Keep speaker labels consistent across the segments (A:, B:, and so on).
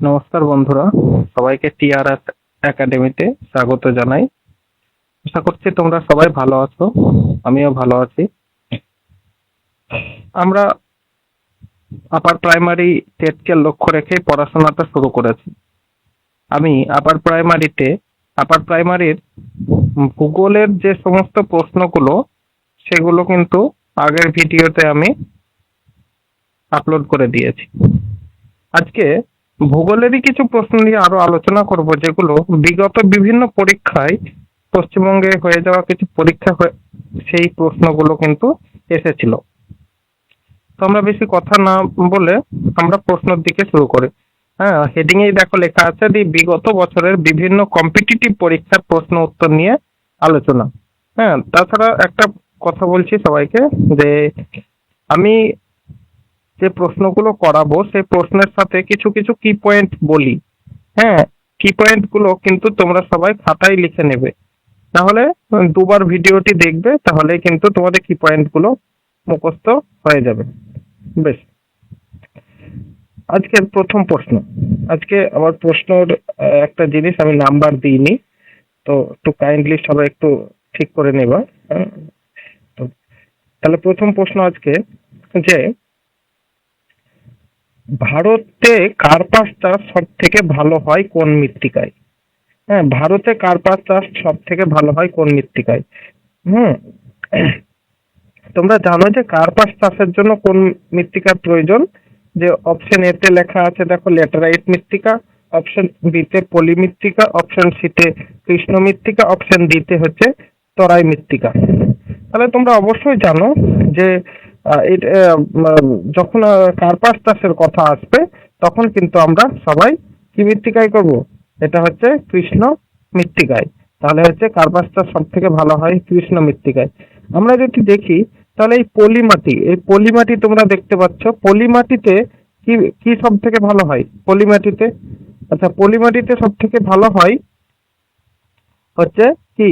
A: নমস্কার বন্ধুরা, সবাইকে টিআর একাডেমিতে স্বাগত জানাই। আশা করছি তোমরা সবাই ভালো আছো, আমিও ভালো আছি। আমরা আপার প্রাইমারি টেটকে লক্ষ্য রেখে পড়াশোনাটা শুরু করেছি। আমি আপার প্রাইমারির ভূগোলের যে সমস্ত প্রশ্নগুলো সেগুলো কিন্তু আগের ভিডিওতে আমি আপলোড করে দিয়েছি। আজকে ভূগোলেরই কিছু প্রশ্ন নিয়ে আরো আলোচনা করব, যেগুলো বিগত বিভিন্ন পরীক্ষায় পশ্চিমবঙ্গে হয়ে যাওয়া কিছু পরীক্ষা সেই প্রশ্নগুলো কিন্তু এসেছিল। তো আমরা বেশি কথা না বলে আমরা প্রশ্নের দিকে শুরু করি। হ্যাঁ, হেডিং এই দেখো লেখা আছে বিগত বছরের বিভিন্ন কম্পিটিটিভ পরীক্ষার প্রশ্ন উত্তর নিয়ে আলোচনা। হ্যাঁ, তাছাড়া একটা কথা বলছি সবাইকে, যে আমি যে প্রশ্নগুলো করাবো সেই প্রশ্নের সাথে কিছু কিছু কি পয়েন্ট বলি। হ্যাঁ, কি পয়েন্ট গুলো কিন্তু তোমরা সবাই খাতায় লিখে নেবে, তাহলে দুবার ভিডিওটি দেখবে, তাহলে কিন্তু তোমাদের কি পয়েন্ট গুলো মুখস্থ হয়ে যাবে। বেশ, আজকের প্রথম প্রশ্ন। আজকে আমার প্রশ্নের একটা জিনিস আমি নাম্বার দিইনি, তো একটু কাইন্ডলি সবাই একটু ঠিক করে নেবা। তো তাহলে প্রথম প্রশ্ন আজকে, যে ভারতে কার্পাস চাষ সব থেকে ভালো হয় কোন মৃত্তিকায়? হ্যাঁ, ভারতে কার্পাস চাষ সব থেকে ভালো হয় কোন মৃত্তিকায়? হুম, তোমরা জানো যে কার্পাস চাষের জন্য কোন মৃত্তিকার প্রয়োজন? যে অপশন এ তে লেখা আছে দেখো ল্যাটেরাইট মৃত্তিকা, অপশন বি তে পলি মৃত্তিকা, অপশন সি তে কৃষ্ণ মৃত্তিকা, অপশন ডি তে হচ্ছে তরাই মৃত্তিকা। তাহলে তোমরা অবশ্যই জানো যে যখন কার্পাস চাষের কথা আসবে তখন কিন্তু আমরা সবাই কি মৃত্তিকায় করব? এটা হচ্ছে কৃষ্ণ মৃত্তিকায়। তাহলে হচ্ছে কার্পাস চাষ সব থেকে ভালো হয় কৃষ্ণ মৃত্তিকায়। আমরা যদি দেখি তাহলে এই পলি মাটি তোমরা দেখতে পাচ্ছ, পলি মাটিতে কি কি সব থেকে ভালো হয় পলি মাটিতে? আচ্ছা, পলি মাটিতে সব থেকে ভালো হয় হচ্ছে কি?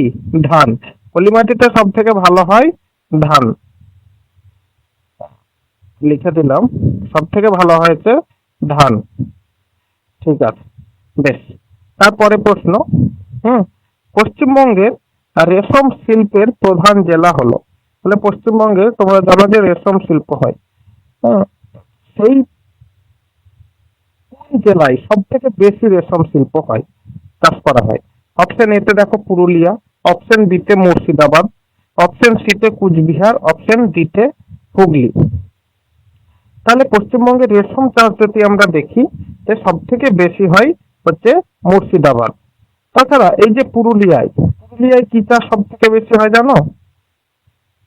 A: ধান। পলি মাটিতে সব থেকে ভালো হয় ধান, লিখে দিলাম, সব থেকে ভালো হয়েছে ধান। ঠিক আছে, বেশ। তারপরে প্রশ্ন, পশ্চিমবঙ্গের রেশম শিল্পের প্রধান জেলা হলো? তাহলে পশ্চিমবঙ্গে তোমরা জানো যে রেশম শিল্প হয়। হ্যাঁ, সেই কোন জেলায় সব থেকে বেশি রেশম শিল্প হয়, চাষ করা হয়? অপশন এ তে দেখো পুরুলিয়া, অপশন বি তে মুর্শিদাবাদ, অপশন সি তে কুচবিহার, অপশন ডি তে হুগলি। তাহলে পশ্চিমবঙ্গের রেশম চাষ যদি আমরা দেখি, যে সব থেকে বেশি হয় হচ্ছে মুর্শিদাবাদ। তাছাড়া এই যে পুরুলিয়ায় কি চাষ সব থেকে বেশি হয় জানো?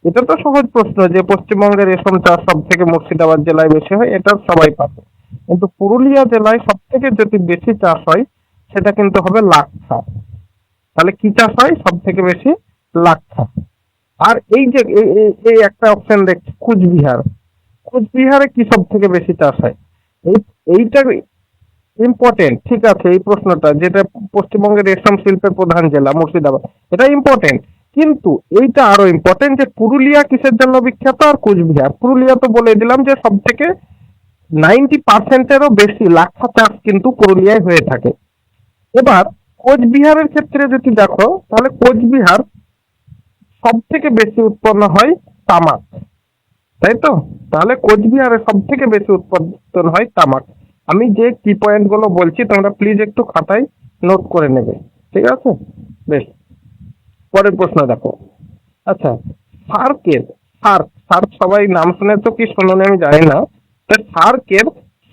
A: এটা তো সহজ প্রশ্ন, যে পশ্চিমবঙ্গের রেশম চাষ সব থেকে মুর্শিদাবাদ জেলায় বেশি হয়, এটা সবাই পাবে। কিন্তু পুরুলিয়া জেলায় সব থেকে যদি বেশি চাষ হয় সেটা কিন্তু হবে লাক্ষা। তাহলে কি চাষ হয় সব থেকে বেশি? লাক্ষা। আর এই যে এই একটা অপশন দেখছি কুচবিহারে কি সব থেকে বেশি চাষ হয়? এই এইটা ইম্পর্টেন্ট। ঠিক আছে, এই প্রশ্নটা যেটা পশ্চিমবঙ্গের রেশম শিল্পের প্রধান জেলা মুর্শিদাবাদ, এটা ইম্পর্টেন্ট। কিন্তু এইটা আরো ইম্পর্টেন্ট, যে পুরুলিয়া কিসের জন্য বিখ্যাত আর কুচবিহার। পুরুলিয়া তো বলে দিলাম যে সব থেকে 90%-এরও বেশি লাক্ষা চাষ কিন্তু পুরুলিয়ায় হয়ে থাকে। এবার কোচবিহারের ক্ষেত্রে যদি দেখো, তাহলে কোচবিহার সব থেকে বেশি উৎপন্ন হয় তামাক, তাই তো? তাহলে কোচবিহারে সব থেকে বেশি উৎপাদন হয় তামাক। আমি যে কি পয়েন্ট গুলো বলছি তোমরা প্লিজ একটু খাতায় নোট করে নেবে, ঠিক আছে? বেশ, পরের প্রশ্ন দেখো। আচ্ছা, সার্কের সার্ক সবাই নাম শুনেছো কি শোনোনি আমি জানি না। তা সার্কের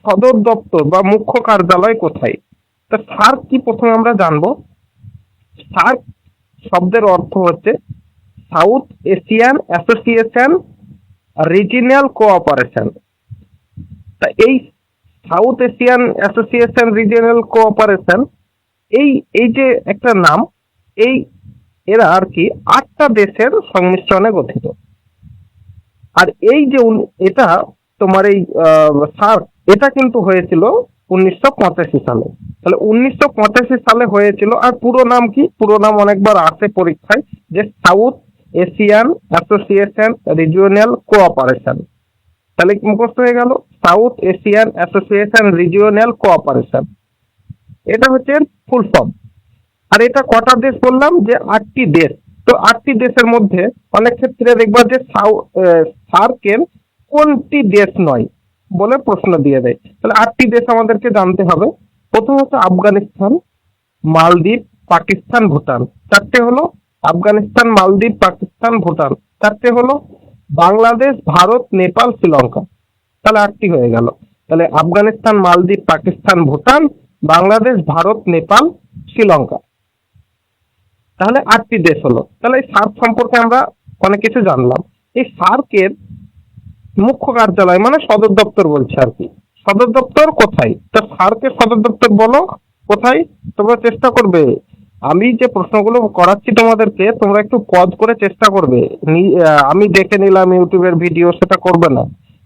A: সদর দপ্তর বা মুখ্য কার্যালয় কোথায়? তা সার্ক কি প্রথমে আমরা জানবো। সার্ক শব্দের অর্থ হচ্ছে south Asian association regional cooperation. তা এই south Asian association regional cooperation, এই এই যে একটা নাম, এই এরা আর কি 8টা দেশের সংমিশ্রণে গঠিত। আর এই যে এটা তোমার এই সার্ক, এটা কিন্তু হয়েছিল 1985 সালে। তাহলে 1985 সালে হয়েছিল। আর পুরো নাম কি? পুরো নাম অনেকবার আসে পরীক্ষায়, যে south Asian association regional cooperation. তাহলে মুখস্থ হয়ে গেল south Asian association regional cooperation. এটা হচ্ছে ফুল ফর্ম। আর এটা কটা দেশ বললাম, যে 8টি দেশ। তো 8টি দেশের মধ্যে অনেক ক্ষেত্রে দেখবা যে সার্কের কোনটি দেশ নয় বলে প্রশ্ন দিয়ে দেয়। তাহলে 8টি দেশ আমাদেরকে জানতে হবে। প্রথম হচ্ছে আফগানিস্তান, মালদ্বীপ, পাকিস্তান, ভুটান। 4টে হলো আফগানিস্তান, মালদ্বীপ, পাকিস্তান, ভুটান। 4টে হলো বাংলাদেশ, ভারত, নেপাল, শ্রীলঙ্কা। তাহলে 8টি হয়ে গেল। তাহলে আফগানিস্তান, মালদ্বীপ, পাকিস্তান, ভুটান, বাংলাদেশ, ভারত, নেপাল, শ্রীলঙ্কা। তাহলে 8টি দেশ হলো। তাহলে এই সার্ক সম্পর্কে আমরা অনেক কিছু জানলাম। এই সার্কের মুখ্য কার্যালয় মানে সদর দপ্তর বলছে আর কি। সদর দপ্তর কোথায়? তা সার্কের সদর দপ্তর বলো কোথায়? তোমরা চেষ্টা করবে, আমি যে প্রশ্নগুলো করাচ্ছি তোমাদেরকে, তোমরা একটু পজ করে চেষ্টা করবে। আমি দেখে নিলাম ইউটিউবের ভিডিও, সেটা করবে না।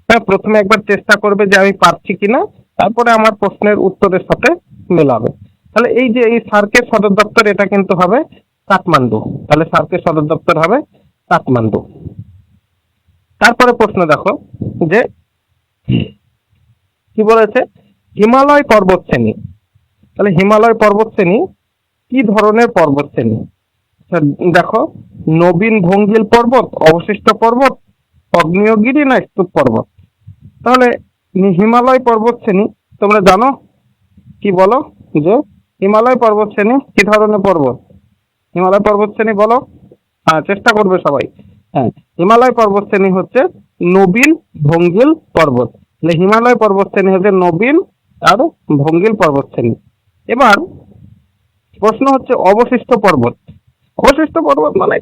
A: হ্যাঁ, প্রথমে একবার চেষ্টা করবে যে আমি পারছি কিনা, তারপরে আমার প্রশ্নের উত্তরের সাথে মেলাবে। তাহলে এই যে এই সার্কের সদর দপ্তর, এটা কিন্তু হবে কাঠমান্ডু। তাহলে সার্কের সদর দপ্তর হবে কাঠমান্ডু। তারপরে প্রশ্ন দেখো যে কি বলেছে, হিমালয় পর্বত শ্রেণী। তাহলে হিমালয় পর্বত শ্রেণী কি ধরনের পর্বত শ্রেণী? দেখো, নবীন ভঙ্গিল পর্বত, অবশিষ্ট পর্বত, আগ্নেয়গিরি না স্তূপ পর্বত। তাহলে হিমালয় পর্বত শ্রেণী তোমরা জানো কি? বলো যে হিমালয় পর্বত শ্রেণী কি ধরনের পর্বত? হিমালয় পর্বত শ্রেণী বলো। হ্যাঁ, চেষ্টা করবে সবাই। হ্যাঁ, হিমালয় পর্বত শ্রেণী হচ্ছে নবীন ভঙ্গিল পর্বত। তাহলে হিমালয় পর্বত শ্রেণী হচ্ছে নবীন আর ভঙ্গিল পর্বত শ্রেণী। এবার প্রশ্ন হচ্ছে অবশিষ্ট পর্বত। অবশিষ্ট পর্বত মানে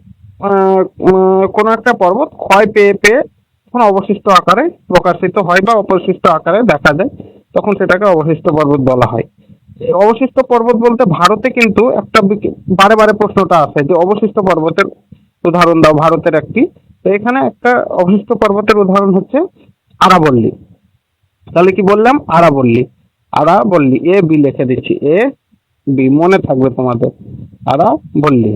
A: কোন একটা পর্বত ক্ষয় পেয়ে পেয়ে তখন অবশিষ্ট আকারে প্রকাশিত হয় বা অবশিষ্ট আকারে দেখা যায়, তখন সেটাকে অবশিষ্ট পর্বত বলা হয়। অবশিষ্ট পর্বত বলতে ভারতে কিন্তু একটা বারে বারে প্রশ্নটা আসে যে অবশিষ্ট পর্বতের উদাহরণ দাও ভারতের একটি। তো এখানে একটা অবশিষ্ট পর্বতের উদাহরণ হচ্ছে আরাবল্লী। তাহলে কি বললাম? আরাবল্লী। আরাবল্লী, এ বি লিখে দিচ্ছি, এ বি, মনে থাকবে তোমাদের, আরাবল্লী।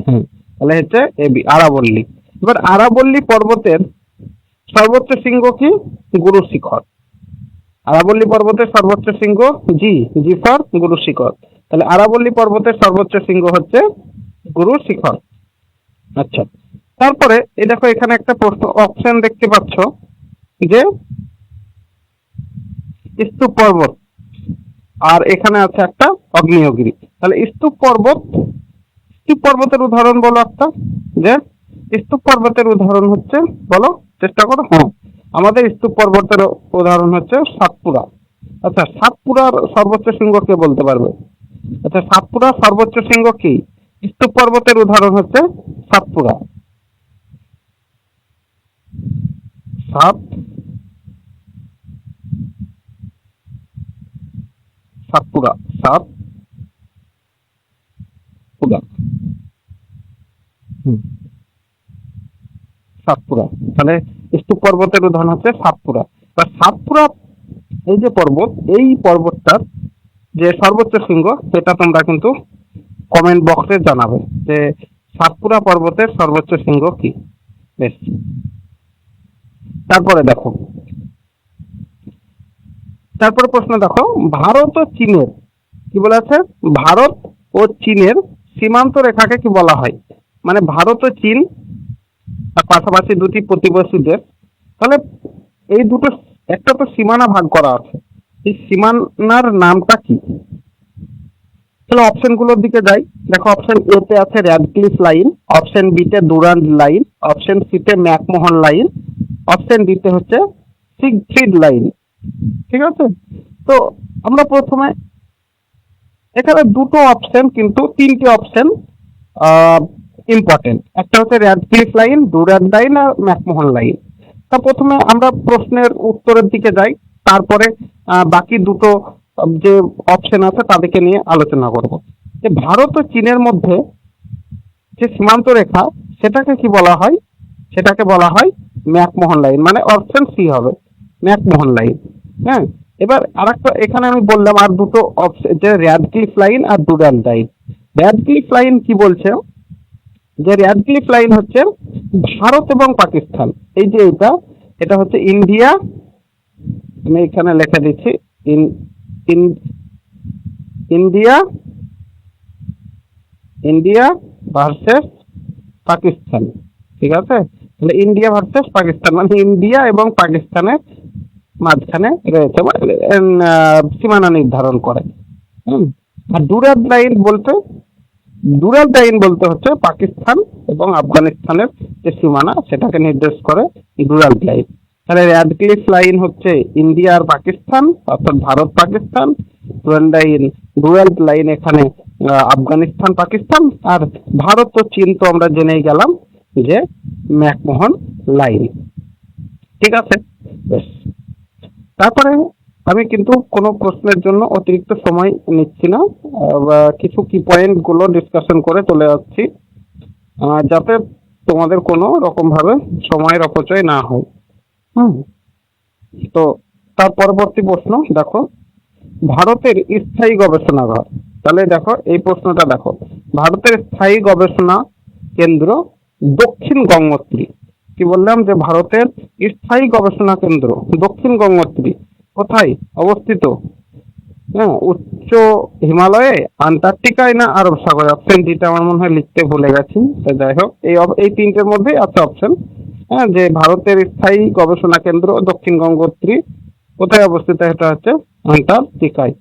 A: তাহলে হচ্ছে এ বি, আরাবল্লী। এবার আরাবল্লী পর্বতের সর্বোচ্চ শৃঙ্গ কি? গুরু শিখর। আরাবল্লী পর্বতের সর্বোচ্চ শৃঙ্গ জি, জি ফর গুরু শিখর। তাহলে আরাবল্লী পর্বতের সর্বোচ্চ শৃঙ্গ হচ্ছে গুরু শিখর। আচ্ছা, তারপরে এই দেখো এখানে একটা প্রশ্ন অপশন দেখতে পাচ্ছ যে স্তূপ পর্বত, আর এখানে আছে একটা আগ্নেয়গিরি। তাহলে স্তূপ পর্বতের উদাহরণ বলো একটা। যে স্তূপ পর্বতের উদাহরণ হচ্ছে, বলো, চেষ্টা করো। হ্যাঁ, আমাদের স্তূপ পর্বতের উদাহরণ হচ্ছে সাতপুরা। আচ্ছা, সাতপুরার সর্বোচ্চ শৃঙ্গ কে বলতে পারবে? আচ্ছা, সাতপুরার সর্বোচ্চ শৃঙ্গ কি? স্তূপ পর্বতের উদাহরণ হচ্ছে সাতপুরা। সাতপুরা, সাতপুরা। সাতপুরা। তাহলে স্তূপ পর্বতের উদাহরণ হচ্ছে সাতপুরা। বা সাতপুরা এই যে পর্বত, এই পর্বতটার যে সর্বোচ্চ শৃঙ্গ, সেটা তোমরা কিন্তু কমেন্ট বক্সে জানাবে যে সাতপুরা পর্বতের সর্বোচ্চ শৃঙ্গ কি। বেশ, তারপরে দেখো, তারপরে প্রশ্ন দেখো, ভারত ও চীনের কি বলা আছে? ভারত ও চীনের সীমান্ত রেখাকে কি বলা হয়? মানে ভারত ও চীন পাশাপাশি দুটি প্রতিবেশী দেশ। তাহলে এই দুটো একটা তো সীমানা ভাগ করা আছে, এই সীমানার নামটা কি? তাহলে অপশন গুলোর দিকে যাই। দেখো, অপশন এ তে আছে র্যাডক্লিফ লাইন, অপশন বি তে ডুরান্ড লাইন, অপশন সি তে ম্যাকমোহন লাইন, অপশন ডি তে হচ্ছে সিগফ্রিড লাইন। ঠিক আছে, তো আমরা প্রথমে এখানে দুটো অপশন, কিন্তু তিনটে অপশন ইম্পর্টেন্ট। একটা হচ্ছে র্যাডক্লিফ লাইন, ডুরান্ড লাইন আর ম্যাকমোহন লাইন। তা প্রথমে আমরা প্রশ্নের উত্তরের দিকে যাই, তারপরে বাকি দুটো যে অপশন আছে তাদেরকে নিয়ে আলোচনা করব। যে ভারত ও চীনের মধ্যে যে সীমান্ত রেখা, সেটাকে কি বলা হয়? সেটাকে বলা হয় ম্যাকমোহন লাইন, মানে অপশন সি হবে ম্যাকমোহন লাইন। হ্যাঁ, এবার আরেকটা এখানে আমি বললাম আর দুটো অপশন, যে র্যাডক্লিফ লাইন আর ডুরান্ড লাইন। র্যাডক্লিফ লাইন কি বলছে? যে র্যাডক্লিফ লাইন হচ্ছে ভারত এবং পাকিস্তান, এই যে এটা হচ্ছে ইন্ডিয়া, আমি এখানে লিখে দিচ্ছি ইন্ডিয়া ইন্ডিয়া ভার্সেস পাকিস্তান, ঠিক আছে? তাহলে ইন্ডিয়া ভার্সেস পাকিস্তান মানে ইন্ডিয়া এবং পাকিস্তানের মাঝখানে রয়েছে, মানে সীমানা নির্ধারণ করে। হুম। আর ডুরাল লাইন বলতে হচ্ছে পাকিস্তান এবং আফগানিস্তানের যে সীমানা সেটাকে নির্দেশ করে ডুরাল লাইন। তাহলে র্যাডক্লিফ লাইন হচ্ছে ইন্ডিয়া আর পাকিস্তান, অর্থাৎ ভারত পাকিস্তান। ডুরাল লাইন এখানে আফগানিস্তান পাকিস্তান। আর ভারত ও চীন তো আমরা জেনেই গেলাম যে ম্যাকমোহন লাইন, ঠিক আছে? বেশ, তারপরে আমি কিন্তু কোনো প্রশ্নের জন্য অতিরিক্ত সময় নিচ্ছি না, কিছু কি পয়েন্ট গুলো ডিসকাশন করে চলে যাচ্ছি, যাতে তোমাদের কোনো রকম ভাবে সময়ের অপচয় না হয়। হুম। তো তার পরবর্তী প্রশ্ন দেখো, ভারতের স্থায়ী গবেষণাগার। তাহলে দেখো এই প্রশ্নটা দেখো, ভারতের স্থায়ী গবেষণা কেন্দ্র দক্ষিণ গঙ্গোত্রী। কি বললাম যে ভারতের স্থায়ী গবেষণা কেন্দ্র দক্ষিণ গঙ্গোত্রী কোথায় অবস্থিত? হ্যাঁ, উচ্চ হিমালয়ে, আন্টার্কটিকায়, না আরব সাগরে? অপশন ডিটা আমার মনে হয় লিখতে ভুলে গেছি। তো যাই হোক, এই তিনটের মধ্যেই আছে অপশন। হ্যাঁ, যে ভারতের স্থায়ী গবেষণা কেন্দ্র দক্ষিণ গঙ্গোত্রী কোথায় অবস্থিত? এটা হচ্ছে আন্টার্কটিকায়।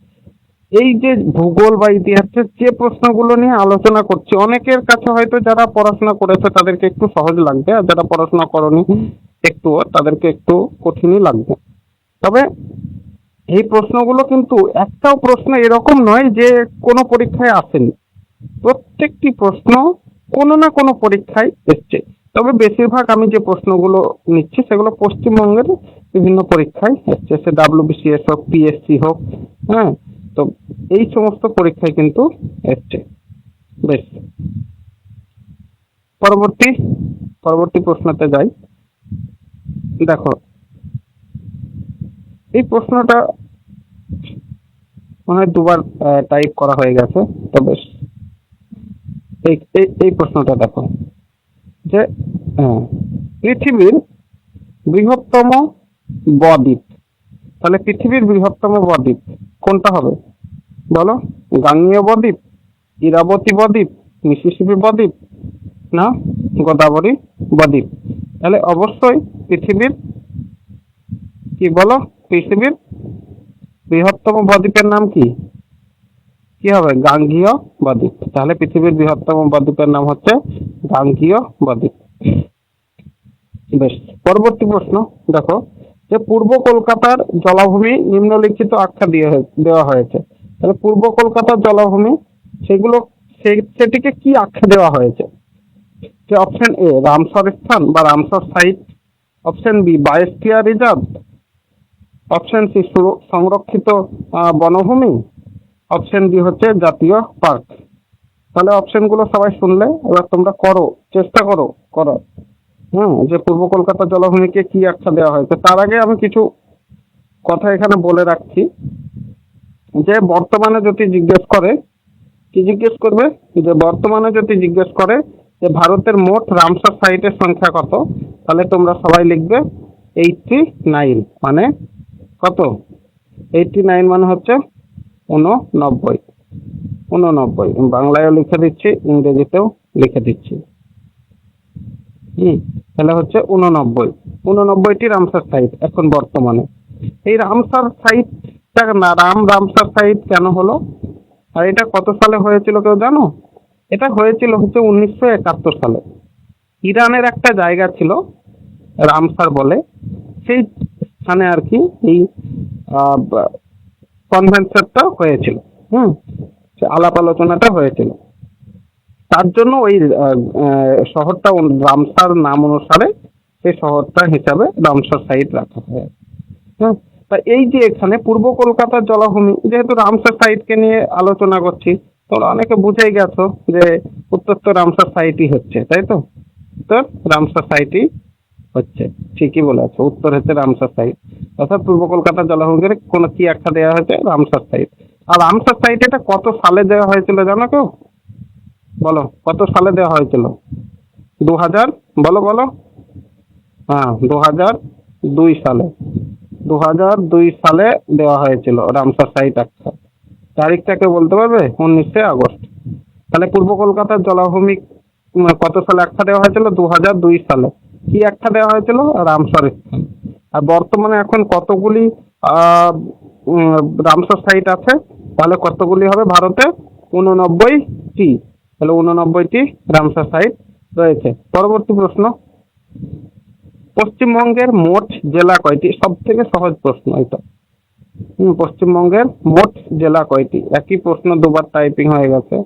A: এই যে ভূগোল বা ইতিহাসের যে প্রশ্নগুলো নিয়ে আলোচনা করছি, অনেকের কাছে হয়তো যারা পড়াশোনা করেছে তাদেরকে একটু সহজ লাগবে, আর যারা পড়াশোনা করেনি একটু তাদেরকে একটু কঠিনই লাগবে। তবে এই প্রশ্নগুলো কিন্তু একটাও প্রশ্ন এরকম নয় যে কোনো পরীক্ষায় আসেনি। প্রত্যেকটি প্রশ্ন কোনো না কোনো পরীক্ষায় এসছে। তবে বেশিরভাগ আমি যে প্রশ্নগুলো নিচ্ছি সেগুলো পশ্চিমবঙ্গের বিভিন্ন পরীক্ষায় এসছে, সে WBCS হোক, PSC হোক। হ্যাঁ, তো এই সমস্ত পরীক্ষায় কিন্তু এসছে। বেশ, পরবর্তী প্রশ্নতে যাই। দেখো এই প্রশ্নটা মনে হয় দুবার টাইপ করা হয়ে গেছে। তো বেশ, এই প্রশ্নটা দেখো যে পৃথিবীর বৃহত্তম বদ্বীপ। তাহলে পৃথিবীর বৃহত্তম বদ্বীপ কোনটা হবে বলো? গাঙ্গেয় বদ্বীপ, ইরাবতী বদ্বীপ, মিসিসিপি বদ্বীপ, না গোদাবরী বদ্বীপ? তাহলে অবশ্যই পৃথিবীর, কি বলো, পৃথিবীর বৃহত্তম বদ্বীপের নাম কি কি হবে? গাঙ্গেয় বদ্বীপ। তাহলে পৃথিবীর বৃহত্তম বদ্বীপের নাম হচ্ছে গাঙ্গেয় বদ্বীপ। বেশ, পরবর্তী প্রশ্ন দেখো যে পূর্ব কলকাতার জলাভূমি নিম্নলিখিত আখ্যা দেওয়া হয়েছে। তাহলে পূর্ব কলকাতার জলাভূমি সেটিকে কি আখ্যা দেওয়া হয়েছে? যে অপশন এ রামসর স্থান বা Ramsar site, option B biosphere reserve, option C সংরক্ষিত বনভূমি, অপশন ডি হচ্ছে জাতীয় পার্ক। তাহলে অপশনগুলো সবাই শুনলে, এবার তোমরা চেষ্টা করো যে পূর্ব কলকাতা জলাভূমিকে কি আখ্যা দেওয়া হয়েছে। তার আগে আমি কিছু কথা এখানে বলে রাখছি, যে বর্তমানে যদি জিজ্ঞেস করে, কি জিজ্ঞেস করবে? যে বর্তমানে যদি জিজ্ঞেস করে যে ভারতের মোট রামসার সাইটের সংখ্যা কত, তাহলে তোমরা সবাই লিখবে 89। মানে কত? 89 মানে হচ্ছে 89। বাংলায়ও লিখে দিচ্ছি, ইংরেজিতেও লিখে দিচ্ছি। তাহলে হচ্ছে 89টি রামসার সাইট এখন বর্তমানে। এই রামসার সাইটটা রামসার সাইট কেন হলো, আর এটা কত সালে হয়েছিল কেউ জানো? এটা হয়েছিল হচ্ছে 1971 সালে। ইরানের একটা জায়গা ছিল রামসার বলে, সেই স্থানে আর কি এই কনভেনশনটা হয়েছিল। আলাপ আলোচনাটা হয়েছিল। তার জন্য ওই শহরটা রামসার নাম অনুসারে সেই শহরটা হিসাবে রামসার সাইট রাখা হয়। তা এই যে এখানে পূর্ব কলকাতার জলাভূমি, যেহেতু রামসার সাইটকে নিয়ে আলোচনা করছি, তোমরা অনেকে বুঝেই গেছো যে উত্তর তো রামসার সাইটই হচ্ছে, তাই তো? উত্তর রামসার সাইটই হচ্ছে, ঠিকই বলেছো, উত্তর হচ্ছে রামসার সাইট। অর্থাৎ পূর্ব কলকাতার জলাভূমিকে কোন কি আখ্যা দেওয়া হয়েছে? Ramsar site. আর রামসার সাইট এটা কত সালে দেওয়া হয়েছিল জানো কেউ? বলো কত সালে দেওয়া হয়েছিল? 2000, বলো। হ্যাঁ, 2002 সালে। 2002 সালে দেওয়া হয়েছিল রামসার সাইট আখ্যা। তারিখটাকে বলতে পারবে? 19 আগস্ট। তাহলে পূর্ব কলকাতার জলাভূমি কত সালে আখ্যা দেওয়া হয়েছিল? 2002 সালে। কি আখ্যা দেওয়া হয়েছিল? রামসর স্থান। আর বর্তমানে এখন কতগুলি আহ রামসর সাইট আছে? তাহলে কতগুলি হবে ভারতে? 89টি। তাহলে 89টি রামসর সাইট রয়েছে। পরবর্তী প্রশ্ন, পশ্চিমবঙ্গের মোট জেলা কয়টি? সব থেকে সহজ প্রশ্ন এটা। পশ্চিমবঙ্গের মোট জেলা কয়টি? একই প্রশ্ন দুবার টাইপিং হয়ে গেছে,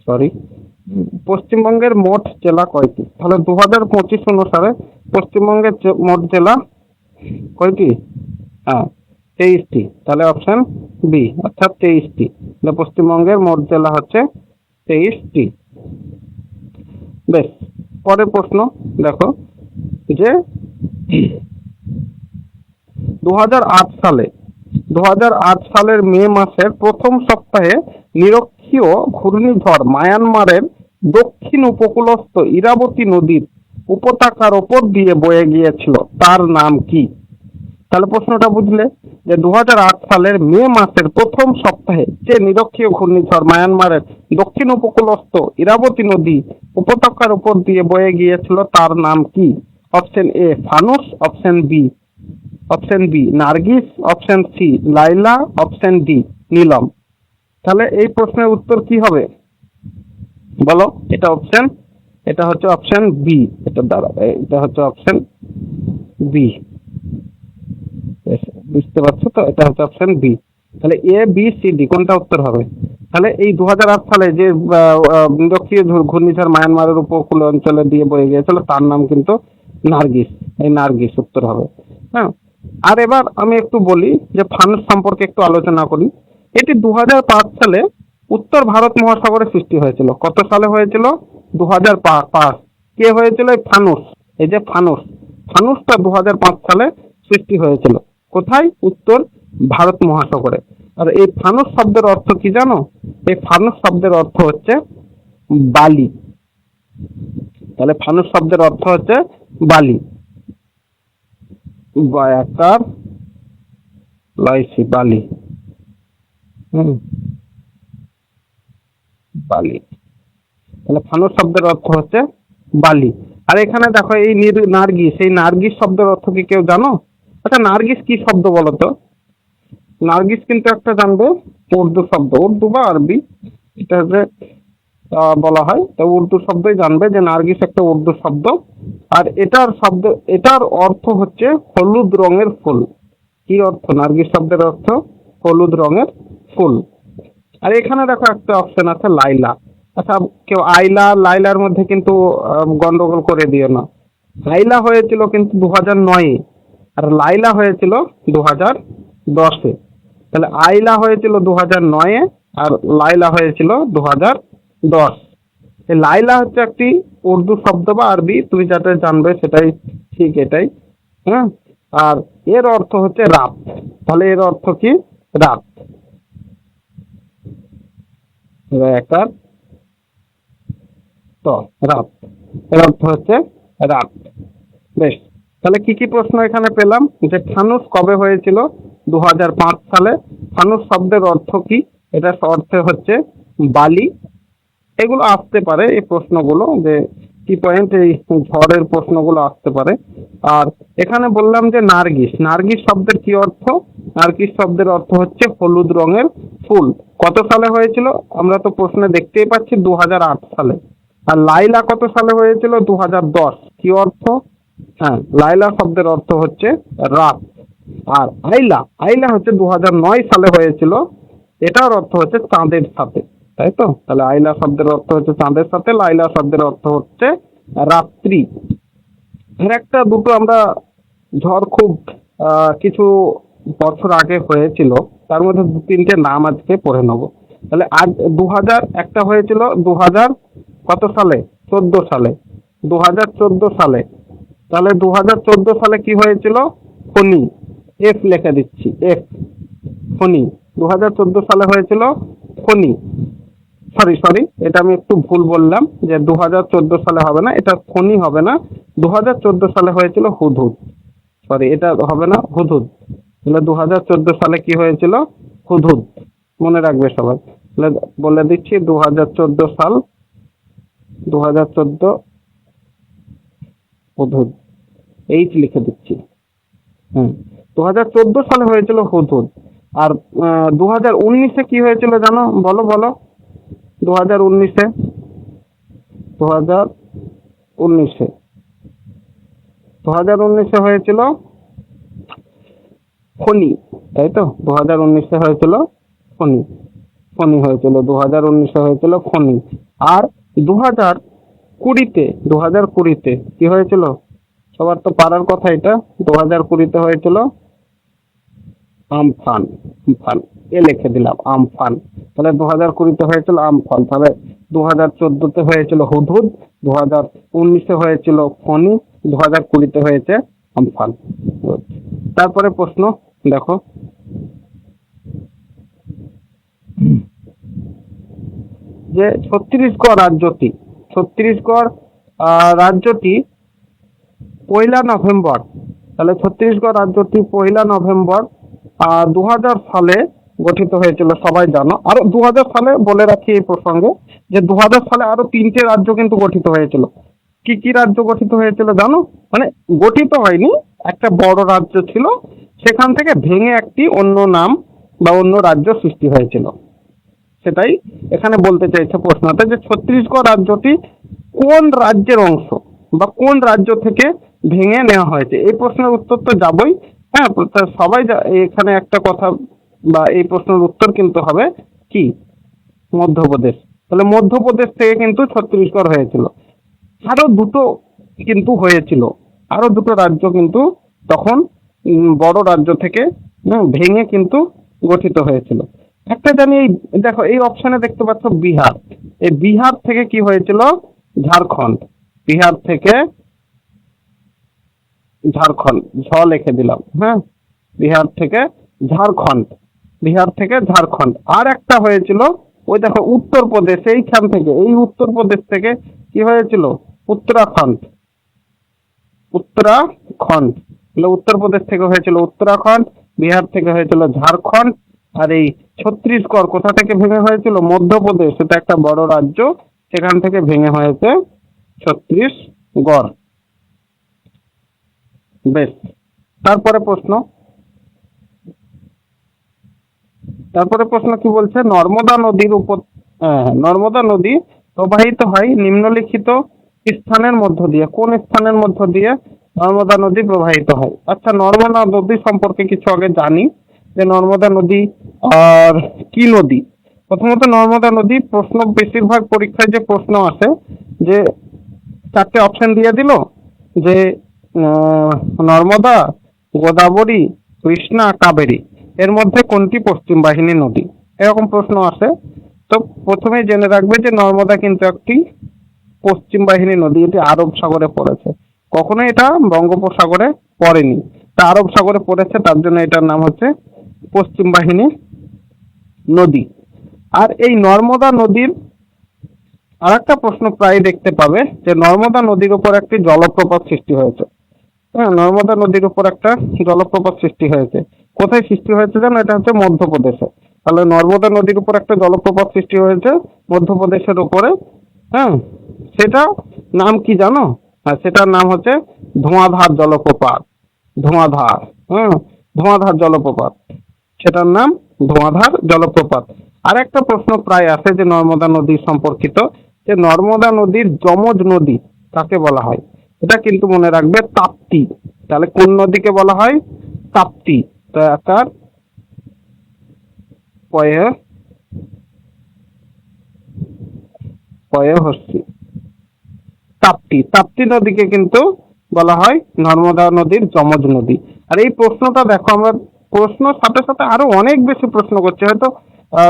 A: সরি। পশ্চিমবঙ্গের মোট জেলা কয়টি? তাহলে 2025 অনুসারে পশ্চিমবঙ্গের মোট জেলা কয়টি? হ্যাঁ, 23টি। তাহলে অপশন বি, অর্থাৎ 23টি। তাহলে পশ্চিমবঙ্গের মোট জেলা হচ্ছে 23টি। বেশ, পরের প্রশ্ন দেখো যে 2008 সালের মে মাসের প্রথম সপ্তাহে নিরক্ষীয় ঘূর্ণিঝড় মায়ানমারের দক্ষিণ উপকূলস্থ ইরাবতী নদীর উপত্যকার ওপর দিয়ে বয়ে গিয়েছিল, তার নাম কি? তাহলে প্রশ্নটা বুঝলে যে 2008 সালের মে মাসের প্রথম সপ্তাহে যে নিরক্ষীয় ঘূর্ণিঝড় মায়ানমারের দক্ষিণ উপকূলস্থ ইরাবতী নদী উপত্যকার উপর দিয়ে বয়ে গিয়েছিল, তার নাম কি? Option A Fanoos, option B Nargis, option C Laila, option D Nilam. তাহলে এই প্রশ্নের উত্তর কি হবে বলো? এটা হচ্ছে অপশন বি। এটা হচ্ছে অপশন বি। বুঝতে পারছো তো? এটা হচ্ছে অপশন বি। তাহলে এ বি সি ডি কোনটা উত্তর হবে? তাহলে এই 2008 সালে যে নিরক্ষীয় ঘূর্ণিঝড় মায়ানমারের উপকূল অঞ্চলে দিয়ে বয়ে গিয়েছিল, তার নাম কিন্তু নার্গিস। এই নার্গিস উত্তর হবে। হ্যাঁ, আর এবার আমি একটু বলি যে ফানুস সম্পর্কে একটু আলোচনা করি। এটি 2005 সালে উত্তর ভারত মহাসাগরে সৃষ্টি হয়েছিল। কত সালে হয়েছিল? 2005। কে হয়েছিল? এই ফানুস। এই যে ফানুসটা 2005 সালে সৃষ্টি হয়েছিল। কোথায়? উত্তর ভারত মহাসাগরে। আর এই ফানুস শব্দের অর্থ কি জানো? এই ফানুস শব্দের অর্থ হচ্ছে বালি। তাহলে ফানুস শব্দের অর্থ হচ্ছে বালি। বায়াকার লাইসি, বালি। বালি। তাহলে ফানুস শব্দের অর্থ হচ্ছে বালি। আর এখানে দেখো এই নার্গিস, এই নার্গিস শব্দের অর্থ কি কেউ জানো? আচ্ছা, নার্গিস কি শব্দ বলো তো? নার্গিস কিন্তু একটা জানবে উর্দু শব্দ, উর্দু বা আরবি, এটা যে বলা হয়, তো উর্দু শব্দই জানবে যে নার্গিস একটা উর্দু শব্দ। আর এটার অর্থ হচ্ছে হলুদ রঙের ফুল। কি অর্থ? নার্গিস শব্দের অর্থ হলুদ রঙের ফুল। আর এখানে দেখো একটা অপশন আছে লাইলা। আচ্ছা, কেউ আইলা লাইলার মধ্যে কিন্তু গন্ডগোল করে দিও না। আইলা হয়েছিল কিন্তু 2009-এ, আর লাইলা হয়েছিল 2010-এ। তাহলে আইলা হয়েছিল 2009-এ আর লাইলা হয়েছিল 2010। এই লাইলা হচ্ছে একটি উর্দু শব্দ বা আরবি, তুমি যাতে জানবে সেটাই ঠিক, এটাই। হ্যাঁ, আর এর অর্থ হচ্ছে রাত। তাহলে এর অর্থ কি? রাত। একার তো রাত, এর অর্থ হচ্ছে রাত। বেশ, তাহলে কি কি প্রশ্ন এখানে পেলাম? যে ফানুস কবে হয়েছিল? 2005 সালে। ফানুস শব্দের অর্থ কি? এটা অর্থে হচ্ছে বালি। এগুলো আসতে পারে, এই প্রশ্নগুলো যে কি পয়েন্ট, এই ঝড়ের প্রশ্নগুলো আসতে পারে। আর এখানে বললাম যে নার্গিস শব্দের কি অর্থ? নার্গিস শব্দের অর্থ হচ্ছে হলুদ রঙের ফুল। কত সালে হয়েছিল? আমরা তো প্রশ্নে দেখতেই পাচ্ছি 2008 সালে। আর লাইলা কত সালে হয়েছিল? 2010। কি অর্থ? হ্যাঁ, লাইলা শব্দের অর্থ হচ্ছে রাত। আর আইলা হচ্ছে 2009 সালে হয়েছিল, এটার অর্থ হচ্ছে চাঁদের সাথে, তাই তো? তাহলে আইলা শব্দের অর্থ হচ্ছে চাঁদের সাথে, লাইলা শব্দের অর্থ হচ্ছে রাত্রি। এর একটা দুটো আমরা ঝড় খুব কিছু বছর আগে হয়েছিল, তার মধ্যে 2-3টে নাম আজকে পড়ে নেব। তাহলে আজ 2000 একটা হয়েছিল 2000 কত সালে? 14 সালে। 2014 সালে। তাহলে 2014 সালে কি হয়েছিল? ফণী। এফ লিখে দিচ্ছি, এফ, ফণী। 2014 সালে হয়েছিল ফণী। সরি, এটা আমি একটু ভুল বললাম, যে 2014 সালে হবে না, এটা ফণী হবে না। 2014 সালে হয়েছিল হুদহুদ। সরি, এটা হবে না, হুদহুদ। তাহলে 2014 সালে কি হয়েছিল? হুদহুদ। মনে রাখবে সবাই। বলে দিচ্ছি 2014 সাল, 2014 হুদহুদ, এইচ লিখে দিচ্ছি। 2014 সালে হয়েছিল হুদহুদ। আর 2019-এ কি হয়েছিল জানো? বলো বলো। 2019-এ 2019-এ 2019-এ হয়েছিল ফণি, তাই তো? 2019-এ হয়েছিল ফণি, ফণি হয়েছিল 2019-এ হয়েছিল ফণি। আর 2020-তে কি হয়েছিল? সবার তো পারার কথা এটা। 2020-তে হয়েছিল আমফান। আমফান এ লিখে দিলাম, আমফান। তাহলে 2020-তে হয়েছিল আমফান, তাহলে 2014-তে হয়েছিল হুদহুদ, 2019-এ হয়েছিল ফণি, 2020-তে হয়েছে আমফান। তারপরে প্রশ্ন দেখো, যে ছত্তিশগড় রাজ্যটি 1 নভেম্বর, তাহলে ছত্তিশগড় রাজ্যটি 1 নভেম্বর 2000 সালে গঠিত হয়েছিল, সবাই জানো। আরো 2000 সালে বলে রাখি এই প্রসঙ্গে, যে 2000 সালে আরো 3টে রাজ্য কিন্তু গঠিত হয়েছিল। কি কি রাজ্য গঠিত হয়েছিল জানো? মানে গঠিত হয়নি, একটা বড় রাজ্য ছিল, সেখান থেকে ভেঙে একটি অন্য নাম বা অন্য রাজ্য সৃষ্টি হয়েছিল। সেটাই এখানে বলতে চাইছে প্রশ্নতে, যে ছত্তিশগড় রাজ্যটি কোন রাজ্যের অংশ বা কোন রাজ্য থেকে ভেঙে নেওয়া হয়েছে। এই প্রশ্নের উত্তর তো যাবই। হ্যাঁ, সবাই এখানে একটা কথা বা এই প্রশ্নের উত্তর কিন্তু হবে কি? মধ্যপ্রদেশ। তাহলে মধ্যপ্রদেশ থেকে কিন্তু ছত্তিশগড় হয়েছিল। আরো দুটো কিন্তু হয়েছিল, আরো দুটো রাজ্য কিন্তু তখন বড় রাজ্য থেকে ভেঙে কিন্তু গঠিত হয়েছিল। একটা জানি, এই দেখো এই অপশনে দেখতে পাচ্ছ বিহার, এই বিহার থেকে কি হয়েছিল? ঝাড়খণ্ড। বিহার থেকে ঝাড়খণ্ড, লিখে দিলাম। হ্যাঁ, বিহার থেকে ঝাড়খণ্ড, বিহার থেকে ঝাড়খণ্ড। আর একটা হয়েছিল, ওই দেখো উত্তরপ্রদেশ, এইখান থেকে, এই উত্তরপ্রদেশ থেকে কি হয়েছিল? উত্তরাখণ্ড। উত্তরাখণ্ড, উত্তরপ্রদেশ থেকে হয়েছিল উত্তরাখণ্ড, বিহার থেকে হয়েছিল ঝাড়খণ্ড। আর এই ছত্তিশগড় কোথা থেকে ভেঙে হয়েছিল? মধ্যপ্রদেশ, এটা একটা বড় রাজ্য, সেখান থেকে ভেঙে হয়েছে ছত্তিশগড়। বেশ, তারপরে প্রশ্ন কি বলছে? নর্মদা নদী প্রবাহিত হয় নিম্নলিখিত স্থানের মধ্য দিয়ে। কোন স্থানের মধ্য দিয়ে নর্মদা নদী প্রবাহিত হয়? আচ্ছা, নর্মদা নদী সম্পর্কে কিছু আগে জানি, যে নর্মদা নদী আর কি নদী। প্রথমত নর্মদা নদী, প্রশ্ন বেশিরভাগ পরীক্ষায় যে প্রশ্ন আসে, যে 4টে অপশন দিয়ে দিল, যে নর্মদা, গোদাবরী, কৃষ্ণা, কাবেরী, এর মধ্যে কোনটি পশ্চিম বাহিনী নদী, এরকম প্রশ্ন আসে। তো প্রথমেই জেনে রাখবে যে নর্মদা কিন্তু একটি পশ্চিম বাহিনী নদী, এটি আরব সাগরে পড়েছে, কখনো এটা বঙ্গোপসাগরে পড়েনি, তা আরব সাগরে পড়েছে, তার জন্য এটার নাম হচ্ছে পশ্চিম বাহিনী নদী। আর এই নর্মদা নদীর আর একটা প্রশ্ন প্রায় দেখতে পাবে, যে নর্মদা নদীর উপর একটি জলপ্রপাত সৃষ্টি হয়েছে। হ্যাঁ, নর্মদা নদীর উপর একটা জলপ্রপাত সৃষ্টি হয়েছে। কোথায় সৃষ্টি হয়েছে জানো? এটা হচ্ছে মধ্যপ্রদেশে। তাহলে নর্মদা নদীর উপর একটা জলপ্রপাত সৃষ্টি হয়েছে মধ্যপ্রদেশের উপরে। হ্যাঁ, সেটা নাম কি জানো? হ্যাঁ, সেটার নাম হচ্ছে ধোঁয়াধার জলপ্রপাত। ধোঁয়াধার, ধোঁয়াধার জলপ্রপাত, সেটার নাম ধোঁয়াধার জলপ্রপাত। আর একটা প্রশ্ন প্রায় আসে যে নর্মদা নদী সম্পর্কিত, যে নর্মদা নদীর যমজ নদী কাকে বলা হয়? এটা কিন্তু মনে রাখবে, তাপ্তি। তাহলে কোন নদীকে বলা হয়? তাপ্তি। তার পয়ে হস্যি, তাপ্তি। তাপ্তি নদীকে কিন্তু বলা হয় নর্মদা নদীর যমজ নদী। আর এই প্রশ্নটা দেখো, আমরা প্রশ্নের সাথে সাথে আরো অনেক বেশি প্রশ্ন করছি। হয়তো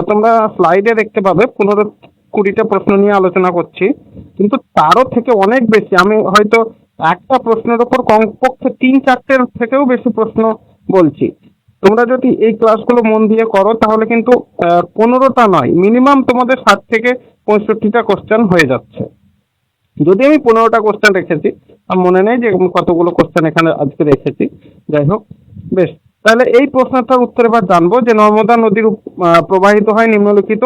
A: তোমরা স্লাইডে দেখতে পাবে 15-20টা প্রশ্ন নিয়ে আলোচনা করছি, কিন্তু তারও থেকে অনেক বেশি। আমি হয়তো একটা প্রশ্নের উপর কমপক্ষে 3-4টের থেকেও বেশি প্রশ্ন বলছি। তোমরা যদি এই ক্লাসগুলো মন দিয়ে করো, তাহলে কিন্তু 15টা নয়, মিনিমাম তোমাদের 60 থেকে 65টা কোশ্চেন হয়ে যাচ্ছে। যদি আমি 15টা কোশ্চেন রেখেছি, আমার মনে নেই যে কতগুলো কোশ্চেন এখানে আজকে রেখেছি। যাই হোক, বেশ, তাহলে এই প্রশ্নটার উত্তর এবার জানবো, যে নর্মদা নদীর প্রবাহিত হয় নিম্নলিখিত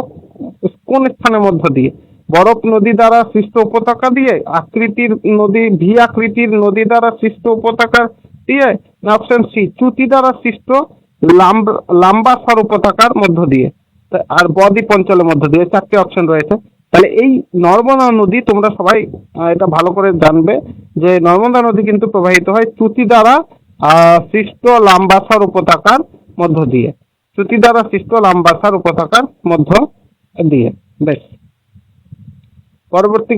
A: কোন স্থানের মধ্য দিয়ে? বরফ নদী দ্বারা সৃষ্ট উপত্যকা দিয়ে, আকৃতির নদী ভি আকৃতির নদী দ্বারা সৃষ্ট উপত্যকা দিয়ে, না অপশন সি চ্যুতি দ্বারা সৃষ্ট লাম্বাসার উপত্যকার মধ্য দিয়ে, আর বদ্বীপ অঞ্চলের মধ্য দিয়ে। চারটি অপশন রয়েছে। তাহলে এই নর্মদা নদী তোমরা সবাই এটা ভালো করে জানবে যে নর্মদা নদী কিন্তু প্রবাহিত হয় চ্যুতি দ্বারা সৃষ্ট লাম্বাসার উপত্যকার মধ্য দিয়ে, চ্যুতি দ্বারা সৃষ্ট লাম্বাসার উপত্যকার মধ্য দিয়ে। বেশ, পরবর্তী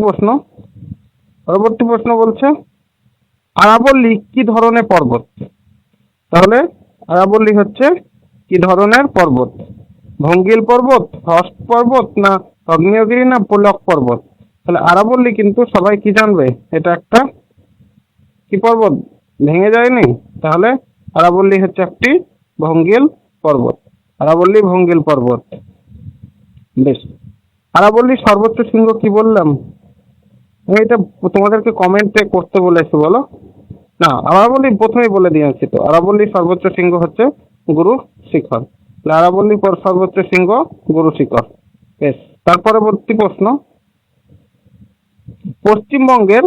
A: প্রশ্ন বলছে আরাবল্লী কি ধরনের পর্বত? তাহলে আরাবল্লী হচ্ছে কি ধরনের পর্বত? ভঙ্গিল পর্বত, হ্রস্ব পর্বত, না আগ্নেয়গিরি, না পোলক পর্বত? তাহলে আরাবল্লী কিন্তু সবাই কি জানবে, এটা একটা কি পর্বত, ভেঙে যায়নি। তাহলে আরাবল্লী হচ্ছে একটি ভঙ্গিল পর্বত, আরাবল্লী ভঙ্গিল পর্বত। বেশ, আরাবল্লীর সর্বোচ্চ শৃঙ্গ কি বললাম? আমি এটা তোমাদেরকে কমেন্টে করতে বলেছি, বলো না। আরাবল্লী প্রথমেই বলে দিয়েছি তো, আরাবল্লীর সর্বোচ্চ শৃঙ্গ হচ্ছে গুরু শিখর। আরাবল্লীর সর্বোচ্চ শৃঙ্গ গুরু শিখর। বেশ, তার পরবর্তী প্রশ্ন, পশ্চিমবঙ্গের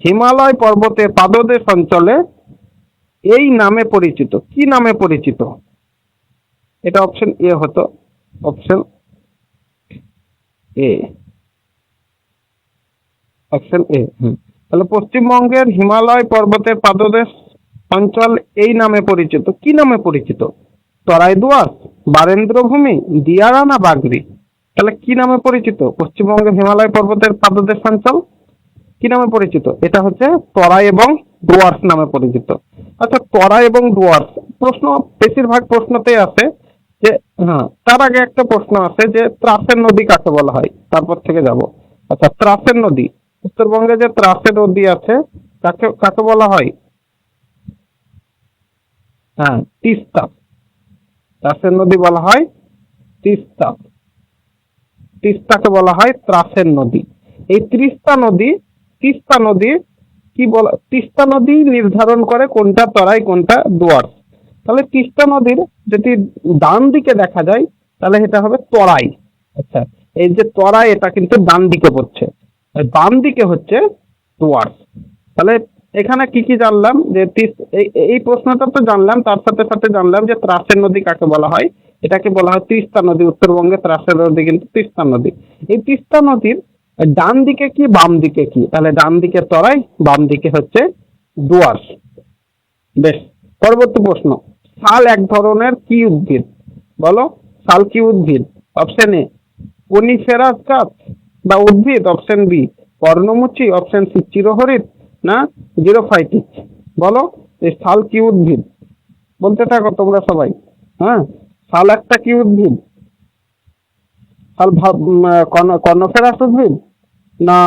A: হিমালয় পর্বতের পাদদেশ অঞ্চলে এই নামে পরিচিত, কি নামে পরিচিত? এটা অপশন এ হতো, অপশন এ, অপশন এ। তাহলে পশ্চিমবঙ্গের হিমালয় পর্বতের পাদদেশ অঞ্চল এই নামে পরিচিত, কি নামে পরিচিত? তরাই দুয়ার্স, বারেন্দ্রভূমি, দিয়ারা, না বাগরি? তাহলে কি নামে পরিচিত পশ্চিমবঙ্গের হিমালয় পর্বতের পাদদেশ অঞ্চল? কি নামে পরিচিত? এটা হচ্ছে তরাই এবং ডুয়ার্স নামে পরিচিত। আচ্ছা, তরাই এবং ডুয়ার্স প্রশ্ন বেশিরভাগ প্রশ্নতেই আছে যে, হ্যাঁ তার আগে একটা প্রশ্ন আছে যে ত্রাসের নদী কাকে বলা হয়, তারপর থেকে যাব। আচ্ছা, ত্রাসের নদী, উত্তরবঙ্গে যে ত্রাসের নদী আছে কাকে কাকে বলা হয়? হ্যাঁ, তিস্তা। ত্রাসের নদী বলা হয় তিস্তা, তিস্তাকে বলা হয় ত্রাসের নদী। এই তিস্তা নদী কি বলা, তিস্তা নদী নির্ধারণ করে কোনটা তরাই কোনটা ডুয়ার্স। তাহলে তিস্তা নদীর যদি ডান দিকে দেখা যায় তাহলে এটা হবে তরাই। আচ্ছা, এই যে তরাই এটা কিন্তু ডান দিকে পড়ছে, বাম দিকে হচ্ছে ডুয়ার্স। তাহলে এখানে কি কি জানলাম যে এই প্রশ্নটা তো জানলাম, তার সাথে সাথে জানলাম যে ত্রাসের নদী কাকে বলা হয়। এটাকে বলা হয় তিস্তা নদী। উত্তরবঙ্গে ত্রাসের নদী কিন্তু তিস্তা নদী। এই তিস্তা নদীর ডান দিকে কি বাম দিকে কি? তাহলে ডান দিকে তরাই, বাম দিকে হচ্ছে ডুয়ার্স। বেশ, পরবর্তী প্রশ্ন, শাল এক ধরনের কি উদ্ভিদ? বলো, শাল কি উদ্ভিদ? অপশন এ কোনিফেরাস গাছ বা উদ্ভিদ, অপশন বি পর্ণমোচী, অপশন সি চিরহরিৎ, না জিরোফাইটিক? বলো, এই শাল কি উদ্ভিদ? বলতে থাকো তোমরা সবাই। হ্যাঁ, শাল একটা কি উদ্ভিদ? শাল কর্ণফেরাস উদ্ভিদ, না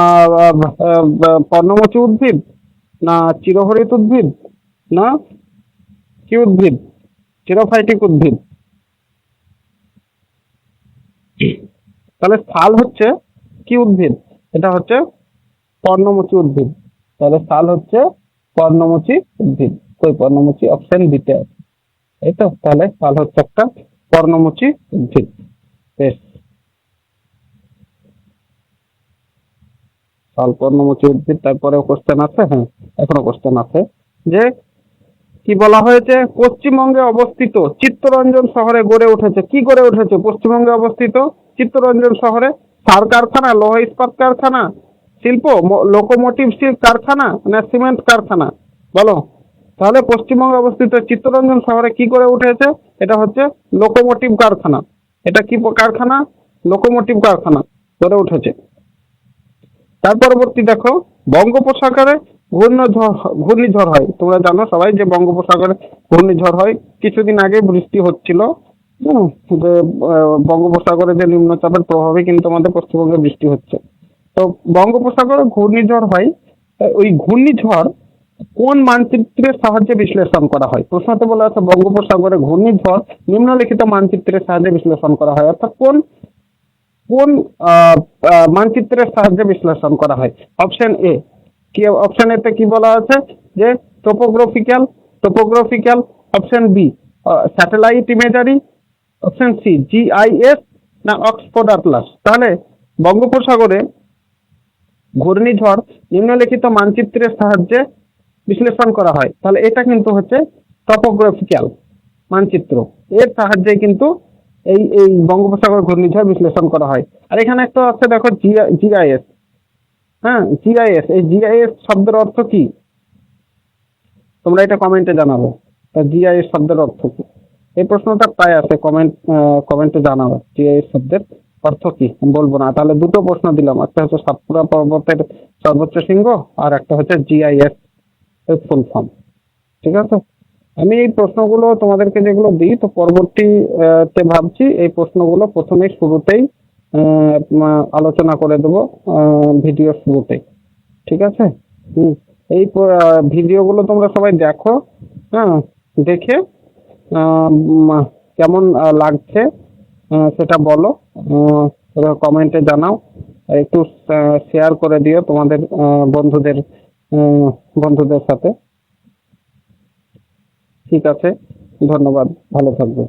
A: পর্ণমোচী উদ্ভিদ, না চিরহরিৎ উদ্ভিদ, না কি উদ্ভিদ? জিরোফাইটিক উদ্ভিদ। তাহলে শাল হচ্ছে কি উদ্ভিদ? এটা হচ্ছে পর্ণমোচী উদ্ভিদ। তাহলে শাল হচ্ছে পর্ণমোচী উদ্ভিদ। কই পর্ণমোচী? অপশন দিতে, এই তো। তাহলে শাল হচ্ছে একটা পর্ণমোচী উদ্ভিদ। বেশ, শাল পর্ণমোচী উদ্ভিদ। তারপরে কোশ্চেন আছে, হ্যাঁ এখনো কোশ্চেন আছে যে কি বলা হয়েছে পশ্চিমবঙ্গে অবস্থিত চিত্তরঞ্জন শহরে গড়ে উঠেছে, কি গড়ে উঠেছে পশ্চিমবঙ্গে অবস্থিত চিত্তরঞ্জন শহরে? সার কারখানা, লৌহ ইস্পাত কারখানা, শিল্প, লোকোমোটিভ কারখানা, না সিমেন্ট কারখানা? বলো, তাহলে পশ্চিমবঙ্গে অবস্থিত চিত্তরঞ্জন শহরে কি গড়ে উঠেছে? এটা হচ্ছে লোকোমোটিভ কারখানা। এটা কি কারখানা? লোকোমোটিভ কারখানা গড়ে উঠেছে। তার পরবর্তী দেখো, বঙ্গোপসাগরে ঘূর্ণিঝড় হয়। তোমরা জানো সবাই যে বঙ্গোপসাগরে ঘূর্ণিঝড় হয়। কিছুদিন আগে বৃষ্টি হচ্ছিল, যে বঙ্গোপসাগরে যে নিম্নচাপের প্রভাবে কিন্তু আমাদের পশ্চিমবঙ্গে বৃষ্টি হচ্ছে। তো বঙ্গোপসাগরে ঘূর্ণিঝড় হয়, ওই ঘূর্ণিঝড় কোন মানচিত্রের সাহায্যে বিশ্লেষণ করা হয়? প্রশ্নতে বলা আছে বঙ্গোপসাগরে ঘূর্ণিঝড় নিম্নলিখিত মানচিত্রের সাহায্যে বিশ্লেষণ করা হয়। অর্থাৎ কোন কোন মানচিত্রের সাহায্যে বিশ্লেষণ করা হয়? অপশন এ কি, অপশন এ তে কি বলা আছে যে topographical, option B satellite imagery, option C GIS, না অক্সফোর্ড আটলাস? তাহলে বঙ্গোপসাগরে ঘূর্ণিঝড় নিম্নলিখিত মানচিত্রের সাহায্যে বিশ্লেষণ করা হয়। তাহলে এটা কিন্তু হচ্ছে টপোগ্রাফিক্যাল মানচিত্র, এর সাহায্যে কিন্তু এই এই বঙ্গোপসাগর ঘূর্ণিঝড় বিশ্লেষণ করা হয়। আর এখানে একটা আছে দেখো জিআইএস। হ্যাঁ, জিআইএস, এই জিআইএস শব্দের অর্থ কি তোমরা এটা কমেন্টে জানাবে। জিআইএস শব্দের অর্থ কি, এই প্রশ্নটা প্রায় আছে, কমেন্টে জানাবে জিআইএস শব্দের অর্থ কি। আমি বলবো না, তাহলে দুটো প্রশ্ন দিলাম, একটা হচ্ছে সাতপুরা পর্বতের সর্বোচ্চ শৃঙ্গ, আর একটা হচ্ছে জিআইএস এর ফুল ফর্ম। ঠিক আছে, আমি এই প্রশ্নগুলো তোমাদেরকে যেগুলো দিই, তো পরবর্তীতে ভাবছি এই প্রশ্নগুলো প্রথমেই শুরুতেই আলোচনা করে দেবো ভিডিও শুরুতেই। ঠিক আছে, এই ভিডিওগুলো তোমরা সবাই দেখো, হ্যাঁ, দেখে কেমন লাগছে সেটা বলো, কমেন্টে জানাও, একটু শেয়ার করে দিও তোমাদের বন্ধুদের সাথে। ঠিক আছে, ধন্যবাদ, ভালো থাকবে।